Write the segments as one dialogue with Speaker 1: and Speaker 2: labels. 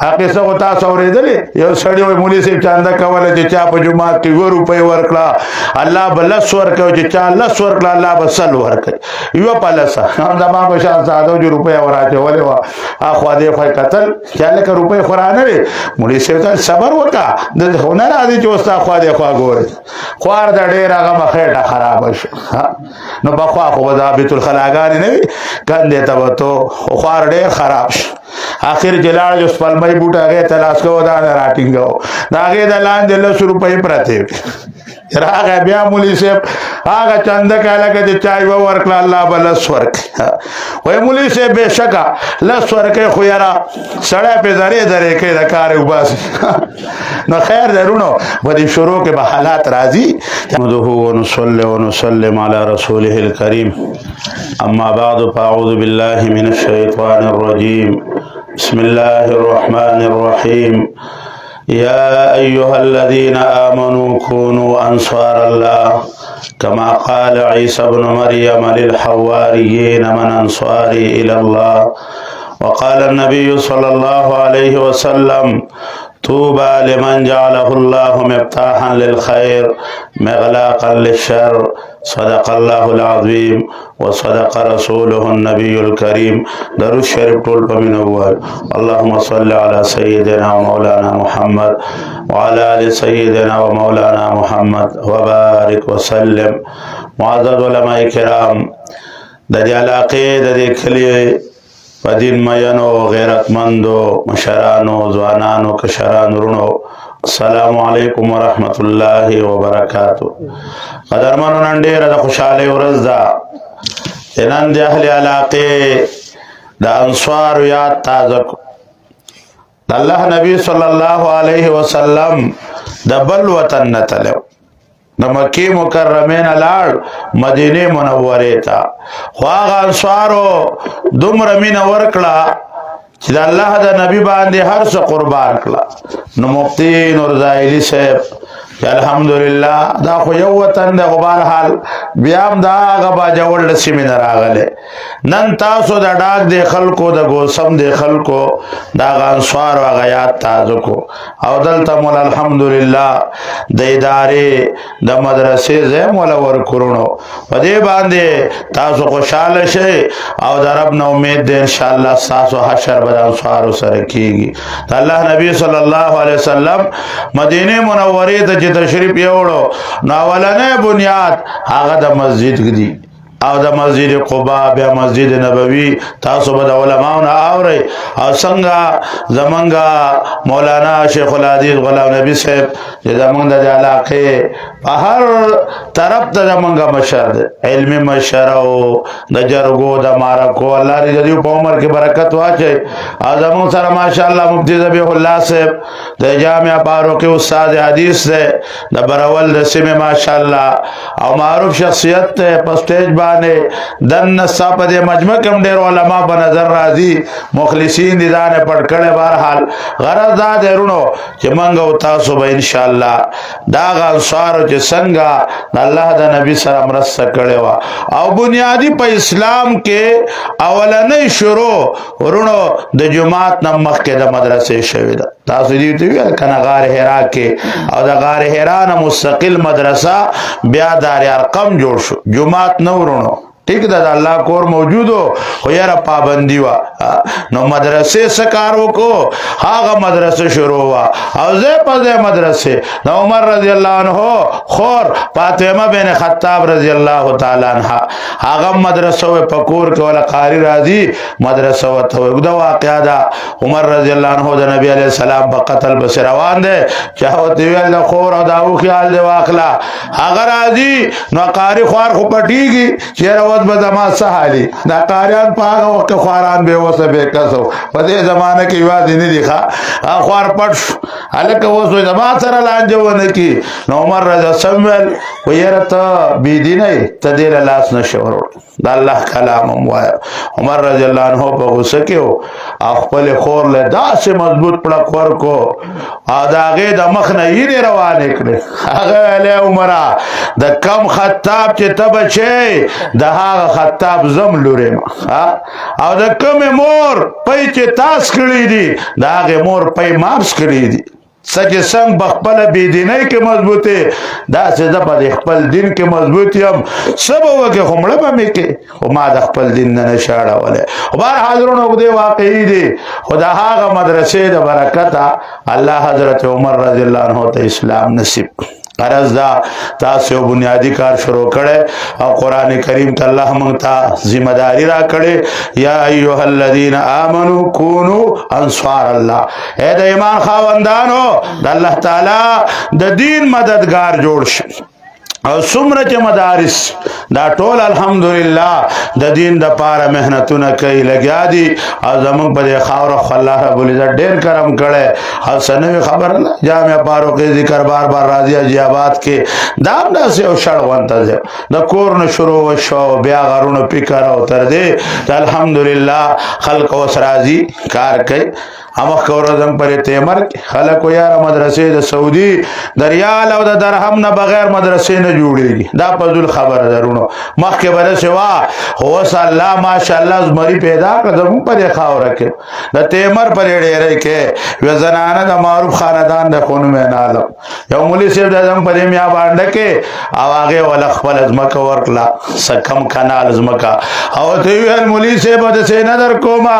Speaker 1: هغه څه وتا سورېدلې یو سړی وای مولوی صاحب چاندا کوله چې چا په جمعه کې 2 روپۍ ورکړه الله بل سور کوي چې چا الله سور کړه الله بسل ورکړي یو پالسا هم د ما په شان ساده جو روپۍ وراچه ولې وا اخو دې خو قتل چاله کې روپۍ خورانه لري مولوی صاحب ته صبر وکړه د هنر عادي چې وستا خو دې خو ګوري خوار د ډېر هغه مخېټه خراب شو نو بخوا خو د بیت الخلاګان نه وي کنده ته وته خوار ډېر خراب شو اخر جلال جو سپلمای بوټه هغه تلاش کو دا راټینګو دا هغه د لاندې 100 روپۍ پراته راغه بیا مولوی صاحب هغه چند کاله کې چای ورکړه الله بل سورک وای مولوی صاحب بشکا لسورک خو یرا سړی په درې کې د کار وباس نو خیر درونو ودی شروع کې به حالات راځي نحمده ونصلي ونسلم على رسوله الكريم اما بعد فاعوذ بالله من الشيطان الرجيم بسم الله الرحمن الرحيم يا أيها الذين آمنوا كونوا أنصار الله كما قال عيسى ابن مريم للحواريين من أنصاري إلى الله وقال النبي صلى الله عليه وسلم طوبى لمن جعله الله مفتاحا للخير مغلاقا للشر صدق الله العظيم وصدق رسوله النبي الكريم درود شریف ټول په منوال اللهم صل على سيدنا ومولانا محمد وعلى آل سيدنا ومولانا محمد وبارك وسلم معزز علماء کرام د دې علاقې د دې کلی په دین مینو غیرتمندو مشرانو ځوانانو کشرانو رونو السلام علیکم ورحمت الله وبرکاتو قدرمنو نن ډیره د خوشاله ورځ ده نن د اهل علاقې د انصار یاد تازه د الله نبی صلی الله علیه وسلم د بل وطن نه تلو د مکې مکرمه نه لاړ مدینه منوره ته خو هغه انصارو دومره مینه ورکړه چې د الله د نبی باندې هر څه قربان کړه نو مفتی نورزایلی صاحب الحمدلله دا خو یو وطن د غبار حال بیا هم دا هغه باجوړ سیمې نه راغله نن تاسو د ډاک د خلکو د ګوسم د خلکو دا انصار او غیات تاسو کو او دلته مول الحمدلله د ادارې د مدرسې زه مول ور کورونو په دې باندې تاسو خوشاله شئ او د رب نو امید ده ان شاء الله تاسو حشر بد انصار سره کیږي الله نبی صلی الله علیه وسلم مدینه منوره ته تشریف یوړو نو اولنې بنیاد هغه د مسجد دی او د مسجد قباء بیا مسجد نبوی تاسو به د علماء نه اوري او څنګه زمونږه مولانا شیخ الحدیث غلام نبی صاحب چې زمونږ د علاقې په هر طرف ته زمونږه مشر دی علمي مشر او د جرګو د مارکو الله دې په عمر کې برکت واچي او زمونږ سره ماشاءالله مفتی ذبیح الله صاحب د جامع فاروقی استاد حدیث دی د براول د سیمه ماشاءالله او معروف شخصیت ته په سټیج دن صاحب دے مجمع کم ډیر علماء په نظر راځي مخلصین دي دانه پټ کړي بهرحال غرض دا درونو چې منګو تاسو به ان شاء الله دا غنصار چې څنګه د الله د نبی سره مرسته کړي وا او بنیادی په اسلام کې اولنې شروع ورونو د جمعات نه مخکې د مدرسې شوی ده تاسو دې ته ویل کنه غار حرا کې او د غار حرا نه مستقل مدرسه بیا دار ارقم جوړ شو جمعات نه ورونو ٹھیک ده الله کور موجودو خو یاره پابندی وا نو مدرسې سکارو کو هغه مدرسې شروع وا او زه په مدرسې نو عمر رضی الله عنه خور فاطمه بن خطاب رضی الله تعالی عنها هغه مدرسې په کور کې ولا قاری راځي مدرسې وته دا واقعا ده عمر رضی الله عنه د نبی علیہ السلام په قتل بس روان دي چاوت ویل خور او دا خیال دی واخلا هغه راځي نو قاری خور خو پټیږي چیرې بدما سهالي دا قاریان په هغه وخت خواران به وسه به کسو په دې زمانه کې یوازې نه دي ښه خوار پټ الکه وسو زما سره لانجونه کی نو عمر رضی سمول ويرته بي دي نه تدیر لاس نشور دا الله کلام وای عمر رضی الله عنه په غوسه کې خپل خور له داسې مضبوط پړک ورکو او داغه د مخ نه یې روان کړ هغه له عمره د کم خطاب چې تبچه د خطاب زم لورم او د کوم مور پی چې تاس کړی دي د هغې مور پی ماپس کړی دي سچ څنګه بخپله بېدینۍ کې مضبوطې داسې زه په د خپل دین کې مضبوط یم څه به وکړې خو مړه به مې کې خو ما د خپل دین نه نشي اړولی خو بهرحال وروڼو اوږدې واقعي دي خو د هغه مدرسې د برکته الله حضرت عمر رضی الله عنه ته اسلام نصیب غرض دا تاسو یو بنیادی کار شروع کړي او قران کریم ته الله موږ ته ذمہ داری را کړي یا ایها الذین آمنو کونوا انصار الله اے د ایمان خاوندانو د الله تعالی د دین مددگار جوړ شي او څومره چې مدارس دا ټول الحمدلله د دین د پاره مهنتونه کوي لګیا دي او زمونږ په دې خاوره خو الله رب العزت ډېر کرم کړی او څه نوې خبره نه جامع فاروقي ذکر بار بار راځي حاجي آباد کې دا هم داسې یو شړ غونته دی د کور نه شروع وشو بیا غرونو پیکر او تر دې د الحمدلله خلک اوس راځي کار کوي امخ کورزم پر تیمر خلق و یار مدرسې د سعودي د ریال او د درهم نه بغیر مدرسې نه جوړیږي دا پزول خبره درونو مخکې بل سوا هو الله ماشاءالله زمری پیدا کړ زمو پر خاوره کې د تیمر پر ډېرې کې و زنانه د معروف خاندان د خونو مې نالم یو مولوی صاحب د زم پر میا باندې کې او هغه ول خپل ازمکه ورکلا سکم کنال ازمکه او ته ویل مولوی صاحب د سینه در کومه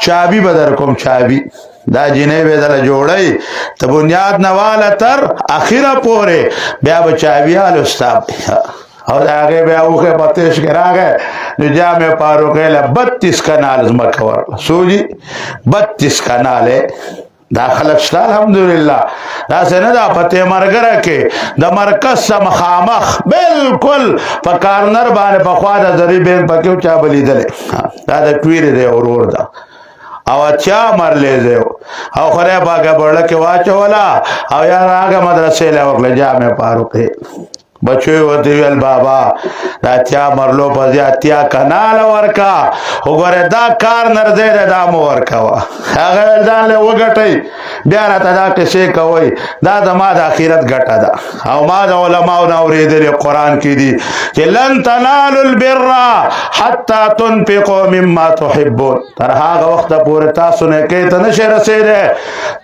Speaker 1: چابي بدر کوم چابي دا جنې به دل جوړي ته بنیاد نواله تر اخیره پوره بیا بچاویال استاد او دا هغه بیا اوخه پتیش کراغه نو جامع فاروقی له 32 کنال زمکه ور سوجي 32 کنال دا خلق شته الحمدلله دا څنګه دا پته مرګره کې د مرکز سم خامخ بالکل په کارنر باندې په خوا د ذریبین پکې چا بلیدل دا د ټویر دی اورور دا او چا مرلې دیو او خره باګه بړل کې واچولا او یار هغه مدرسې له ورل جامع فاروقی بچو وتی ویل بابا دا چا مرلو په اتیا کنال ورکا وګوره دا کار نرځي دا مو ورکا هغه ځان له وګټي بیا راته دا کیسه کوي دا زما د اخرت ګټه ده او ما د علماء نو ورېدل قرآن کې دي چې لن تنالوا البر حتى تنفقوا مما تحبون تر هغه وخت پورې تاسو نه کې ته نشه رسیدل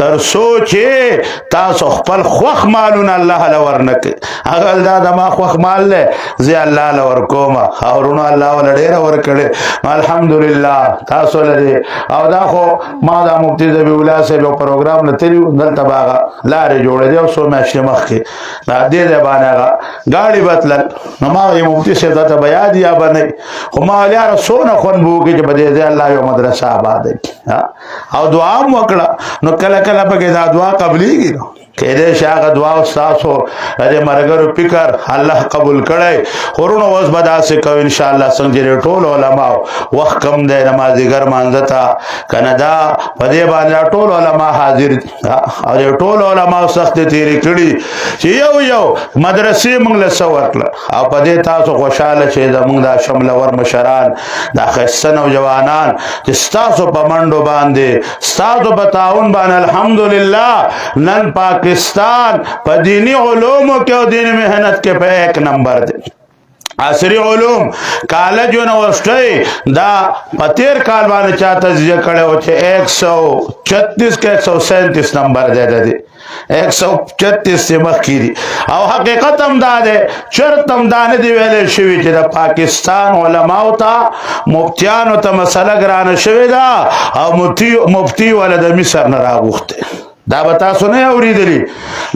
Speaker 1: تر سوچې تاسو خپل خوخ مالونه الله لور نه کوي هغه دا ما خوخ مال له زی الله لور کوما اورونو الله ول ډیر ور کړي الحمدلله تاسو لري او دا خو ما دا مفتی ذبی الله صاحب پروګرام نه تیریو دلته باغ لارې جوړې دی او سو ماشي مخ کې دا دې ده باندې غاړي بتل نو ما یې مفتی صاحب ته بیا دی باندې خو ما لار سونه خون بو کې چې بده دې الله یو مدرسه آباد او دعا وکړه نو کله کله په دا دعا قبليږي نو کېدې شاګه دعا او تاسو د مرګرو فکر الله قبول کړي خورونو وس بدا سه کو ان شاء الله څنګه ټول علماء وخت کم دی نمازګر مانځتا کندا په دې باندې ټول علماء حاضر او ټول علماء سخت تیری کړي چې یو مدرسې موږ له سوکله او په دې تاسو خوشاله شئ زموږ د شمل ور مشران د خصن او جوانان چې تاسو په منډو باندې تاسو په تعاون باندې الحمدلله نن پاک پاکستان په دینی علومو کې او دینی مهنت کې په 1 نمبر دی عصری علوم کالج یونیورسٹی دا پتیر کال باندې چا تجزیه کړو چې 136 کې 137 نمبر دی 136 سے مخکې دي او حقیقت هم دا ده شرط هم دا نه دی ویلې شوی چې د پاکستان علماو ته مفتیانو ته مسله ګرانه شوې ده او مفتی ولا د مصر نه راغوښته دا بتا سنے اوریدلی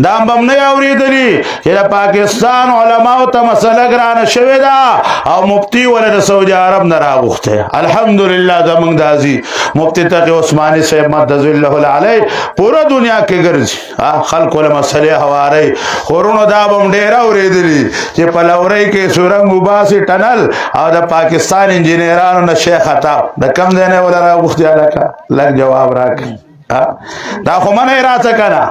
Speaker 1: دا بم نه اوریدلی چې د پاکستان علماء ته مسله ګرانه شوې ده او مفتی ولر سعودي عرب نه راغوخته الحمدلله زمونږ دازي مفتی تقی عثماني صاحب مدذ الله علی پورا دنیا کې ګرځي خلق له مسلې حواري خورونو دا بم ډیر اوریدلی چې په لوري کې سورنګ وباسي ټنل او د پاکستان انجینرانو نه شیخ عطا د کم ځای نه ولر راغوخته الکا لږ جواب راکړي دا خو منه راته کنه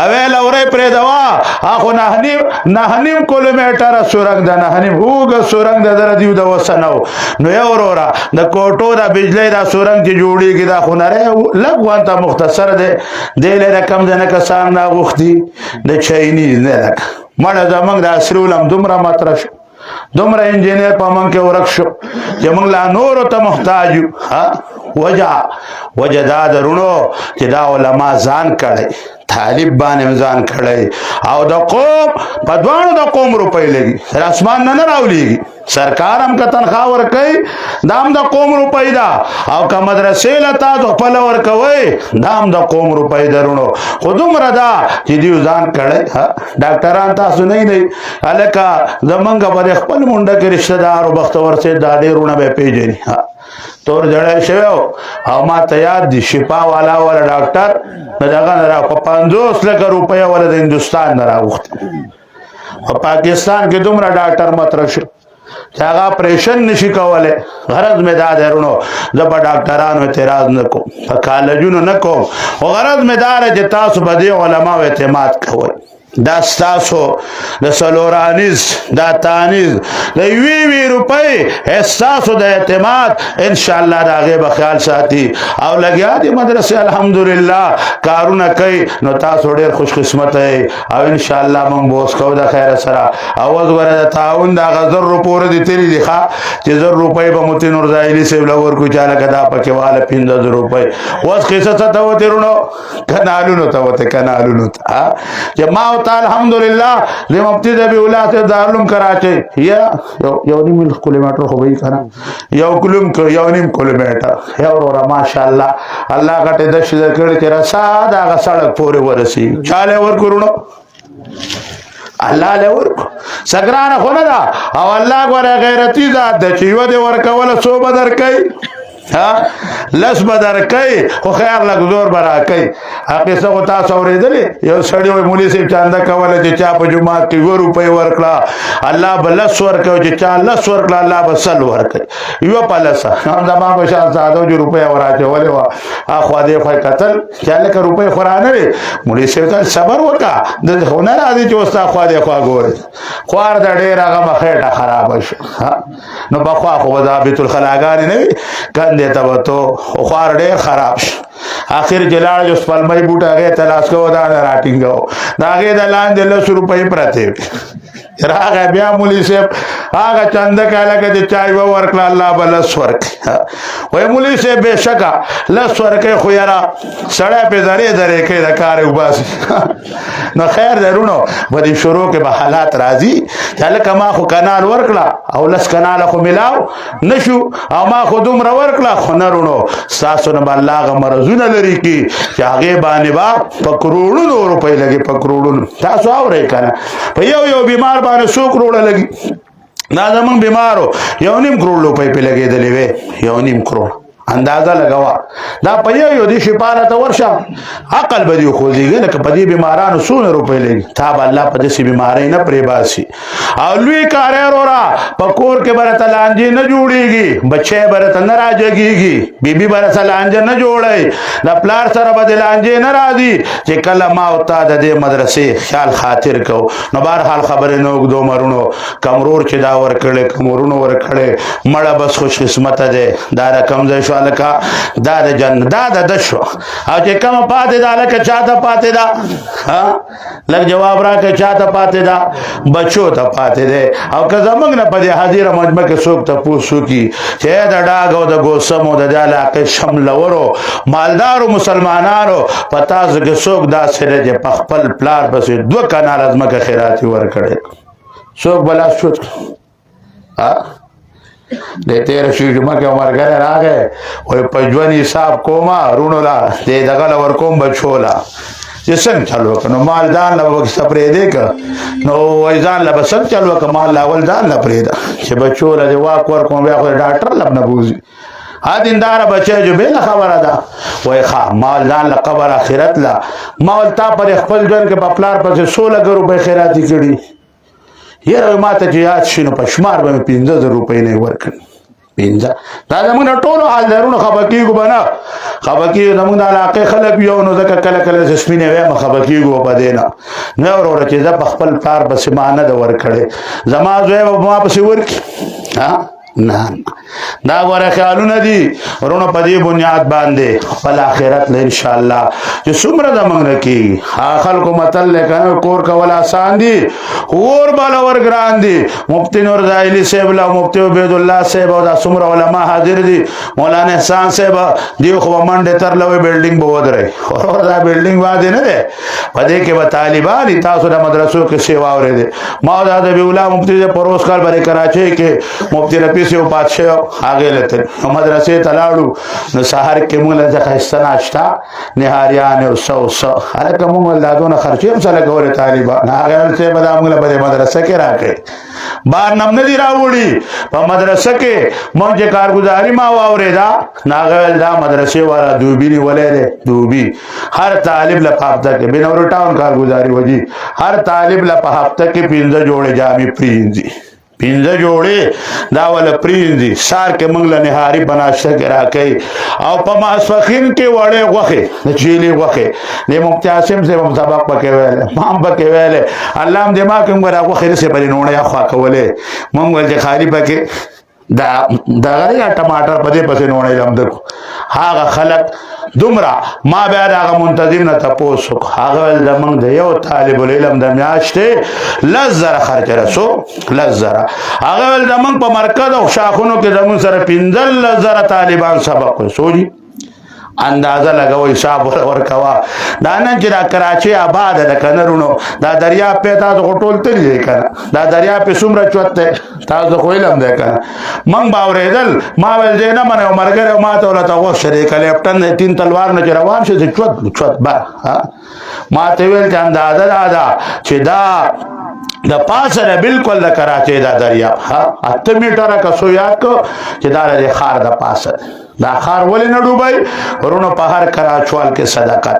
Speaker 1: اویل اورې پرې دوا اخو نه نیم کیلومتر سورنګ د نه نیم هوګ سورنګ د در دیو د وسنو نو یو ورورا د کوټو د بجلی د سورنګ چې جوړیږي دا خو نه لږ وانته مختصر دی د له رقم د نه کسان نه غوښتي د چاینیز نه لک مړه زمنګ د اسرولم دومره ماتره دومره انجینر په موږ کې ورک شو چې موږ لا نورو ته محتاج یو. وجه دا درونو چې دا علما ځان کړی طالب باندې ځان کړی او د قوم په دوانو د قوم روپۍ لګي سر اسمان نه راولېږي سرکار هم که تنخواه ورکوي دا هم د قوم روپۍ ده او که مدرسې له تاسو خپله ورکوئ دا هم د قوم روپۍ درونو خو دومره ده چې دوی ځان کړی ډاکټران تاسو نه دی هلکه زمونږ په د خپل مونډه کې رشته دار او بختور صاحب دا ډېرونه به یې پېژني تور جړی شوی او ما ته یاد دي شفا والا ډاکټر د دغه نه را په 50 لکه روپیه والا د هندوستان نه راوغوښتل په پاکستان کې دومره ډاکټر مطرح شو چې هغه اپریشن نشي کولی غرض مې دا دی رونو زه په ډاکټرانو اعتراض نه کوم په کالجونو نه کوم خو غرض مې دا دی چې تاسو په دې علماو اعتماد کوئ دا ستاسو د څلورانیز دا تانیز د یوې روپۍ ستاسو د اعتماد انشاءالله د هغې به خیال ساتي او لګیا دي مدرسې الحمدلله کارونه کوي نو تاسو ډېر خوش قسمته یې او انشاءالله موږ به اوس کوو د خیره سره او اوس ګوره د تعاون د هغه 1000 پورې دي تېرې دي ښه چې 1000 روپۍ به مفتي نورزایلي صاحب له ورکړو چې هلکه دا پکې واله 5000 روپۍ اوس قصه څه ته وتې رونو کنالونو ته وتې کنالونو ته چې ما الحمدلله د مفتی د بیولا ته دارالعلوم کراچي یو نیم کیلومتر خو به کنه یو نیم کیلومتر یو ورا ماشاءالله الله غټه د شي کړي چې رسا دا سړک پورې ورسي چاله ور کورونو الله له ورکو سګرانه خو نه دا او الله غره غیرتی ذات د چې یو د ورکول سو بدر کوي لس بدر کوي خو خیر لږ زور به راکوي هغې څه خو تاسو اورېدلې یو سړي وایي مولي صاحب چانده کوله چې چا په جومات کې 2 روپۍ ورکړه الله به 10 ورکوي چې چا 10 ورکړه الله به 100 ورکوي یوه په 10 هم زما په شان ساده چې روپۍ وراچولې وه اخوا دې خوا یې کتل چې هلکه روپۍ خو رانه وې مولي صاحب ته صبر وکړه دلته خو نه راځي چې اوس تا خوا دې خوا ګورې خوار د ډېر هغه به خېټه خرابه شو نو پخوا خو به دا بیت الخلاګانې نه وي دې ته به تو خوار ډېر خراب شو آخر چې لاړ جو سپلمۍ بوټ هغې ته لاس کوو دا نه راټینګوو د هغې د لاندې 10 روپۍ پرتې وې راغی بیا مولي صاحب هغه چنده که هلکه چې چا یوه ورکړه الله به 10 ورکړي وایي مولي صاحب بېشکه 10 ورکوي خو یاره سړی پې درې درې کوي د کار یې وباسي نو خیر دی رونو په دې شروع کې به حالات راځي چې هلکه ما خو کنال ورکړه او 10 کناله خو ملاو نه شو او ما خو دومره ورکړه خو نه رونو ستاسو نه به الله هغه مرضونه لرې کړي چې هغې باندې به په کروړونو روپۍ لګي په کروړونو تاسو اورئ که نه په یو بیمار باندې 100 کروړه لګي دا زمونږ بیمارو 1.5 کروړ روپۍ پې لګېدلې وې 1.5 کروړ اندازه لګوا دا په یو دې شپاله ته ورشه عقل به دې خوځېږي لکه په دې بیمارانو څونه روپۍ لګي تا به الله په داسې بیمارۍ نه پرې باسي او لوی کار یې وروره په کور کې به راته لانجې نه جوړېږي بچی به راته نه راجګېږي بیبي به راته لانجه نه جوړوي د پلار سره به د لانجې نه راځي چې کله ما او تا د دې مدرسې خیال خاطر کوو نو بهرحال خبرې نه اوږدو مرونو کمرور چې دا ورکړی کمرونو ورکړی مړه بس خوش قسمته دی دا رقم ځای شو لکه دا د جنت دا د شو او چې کومه پاتې ده لکه چاته پاتې ده لږ جواب راکړه چاته پاتې ده بچو ته پاتې ده او که زموږ نه په دې حاضره مجمع کې څوک تپوس وکړي چې د ډاګ او د ګوسم او د دې علاقې شملورو مالدارو مسلمانانو په تاسو کې څوک داسې دی چې په خپل پلار پسې 2 کناله ځمکه خیراتي ورکړی څوک بلا شو د تیر شو جمعه کې عمرګره راغی وای په ژوند حساب کومه رونو لا دې دغه لور کوم بچولا چې څنګه چلو کنو مال ځان له وخت سپرې دې ک نو وای ځان له بسن چلو ک مال لاول ځان له پرې دا چې بچولا دې واک ور کوم بیا خو ډاکټر لب نه بوزي ها دیندار بچی جو به خبره ده وای ښه مال ځان له قبر اخرت لا مال تا پر خپل ځان کې په پلار پسې 16 روپۍ خیراتی کړي یره ما ته چې یاد شي نو په شمار به مې 15000 روپۍ نه ورکړي 15 دا زموږ ټولو حال درونه خبر کېږو به نه خبر کېږو زموږ د علاقې خلک یو نو ځکه کله کله چې سپینې وایم خبر کېږو په دې نه نه وروره چې زه په خپل پلار پسې ما نه ده ورکړی زما زوی به ما پسې ورکړي نه دا غوړه خیالونه دي ورونو په دې بنیاد باندې خپل آخرت له ان شاء الله چې څومره د موږ کې خلکو متل کنه کور کول آسان دي اور بالا ور ګران دي مفتی نور زایلی صاحب لا مفتی عبید الله صاحب او دا څومره علما حاضر دي مولانا احسان صاحب دی خو منډه تر لوي بلډینګ به ودرې او دا بلډینګ واده نه ده په دې کې به طالبان تاسو د مدرسو کې سیوا اورېده ما دا د بیولا مفتی د پروس کال باندې کراچي کې مفتی رفیع سے بادشاہ هغه لته مدرسې تلاړو نو سحر کې موږ له ځخه ناشتا نهاریان او سو هغه کوم ولادونه خرچې هم سره کوله طالبان هغه څه به موږ له مدرسې کې راکړي بار نم نه دی راوړي په مدرسې کې موږ چې کارګزاري ما واورېدا ناغل دا مدرسې والا دوبي ولې دوبي هر طالب له هفته کې بنور ټاون کارګزاري وږي هر طالب له هفته کې 15 جوړې جامې پرینځي 15 جوړې دا ول پرینځي سار کې موږ له نهاري بناشته کې راکې او په ماسفخین کې وړې غوخه د چيلي غوخه د مفتی عاصم سے سبق پکې ویل مام پکې ویل الله دې ما کوم غره غوخه سره پرې نوړې اخوا کوله موږ ول خالي پکې دا غړي ټماټر په دې پسې نوړې لم دکو هاغه خلق دومره ما بیا هغه منتظم نه تاسو هغه زمنګ د یو طالب العلم د میاشتې لزر خرچ رسو لزر هغه زمنګ په مرکز او شاخونو کې زمون سره 15 لزر طالبان سبق وسوجي اندازه لګوي حساب ورکوا دا نن چې دا کراچي آباد ده کنرونو دا دریا په تاسو ټول تللی کنه دا دریا په څومره چوته تاسو خو علم ده کنه من باورېدل ما ول دې نه منو مرګره ما ته ولته غو شریک لیپټن 3 تلوار نه روان شي چوت با ما ته ویل چې اندازه دا چې دا د پاسه بالکل د کراچي دا دریا 8 میټره کسو یاد کو چې دا د خار د پاسه دا خار ولې نه ډوبای ورونو په هر کراچوال کې صدقات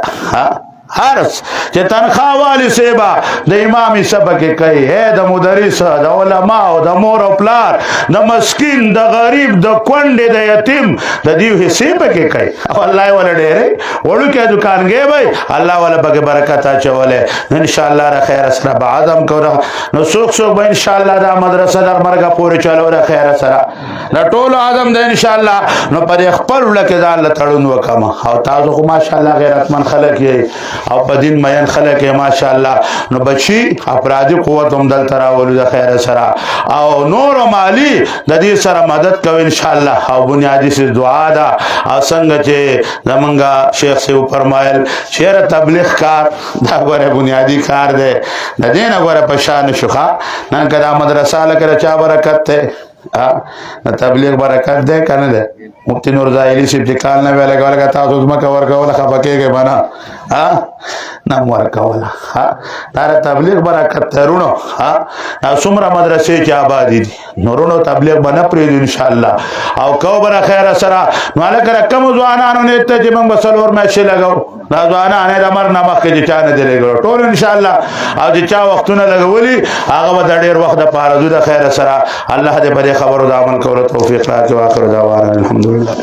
Speaker 1: هرس چې تنخواه والی سیبا د امام سبق کوي اے د مدرس د علماء او د مور او پلار د مسکین د غریب د کونډې د یتیم د دیو حصے پکې کوي او الله ولا ډېرې وړو کې دکانګې وای الله ولا پکې برکت اچولې ان شاء الله را خیر سره بعدم کوره نو څوک به ان شاء الله د مدرسې در مرګه پورې چلو را خیر سره د ټول ادم د ان شاء الله نو پر خپل لکه ځان تړون وکما او تاسو خو ماشاء الله غیرتمن خلک یې او په دین مین خلک ماشاء الله نو بچي افرادی قوت هم دل تراول د خیر سره او نور مالی د دې سره مدد کوي ان شاء الله او بنیادی سي دعا ده او څنګه چې زمونږ شیخ سے فرمایل شعر تبلیغ کار دا غوړه بنیادی کار ده د دې نه غوړه پشان شوخه نن کدا مدرسه لکه چا برکت ته تبلیغ برکت ده کنه ده مفتی نور زایلی سی چې کال نه ویل کول تاسو زما کور کول خپکهږي بنا نام ورکوله دا تبلیغ برکت ترونو څومره مدرسې چې آباد دي نورونو تبلیغ بنه پرې ان شاء الله او کو بر خیر سره نو لکه کم ځوانانو نه ته چې موږ بسلور مېشه لګاو دا ځوانان د امر نه مخکې چې چا نه دی لګاو ټول ان شاء الله او چې چا وختونه لګولي هغه به ډېر وخت د پاره د خیر سره الله دې په خبرو د عمل کولو توفیق راکړي واخر دعوانا الحمدلله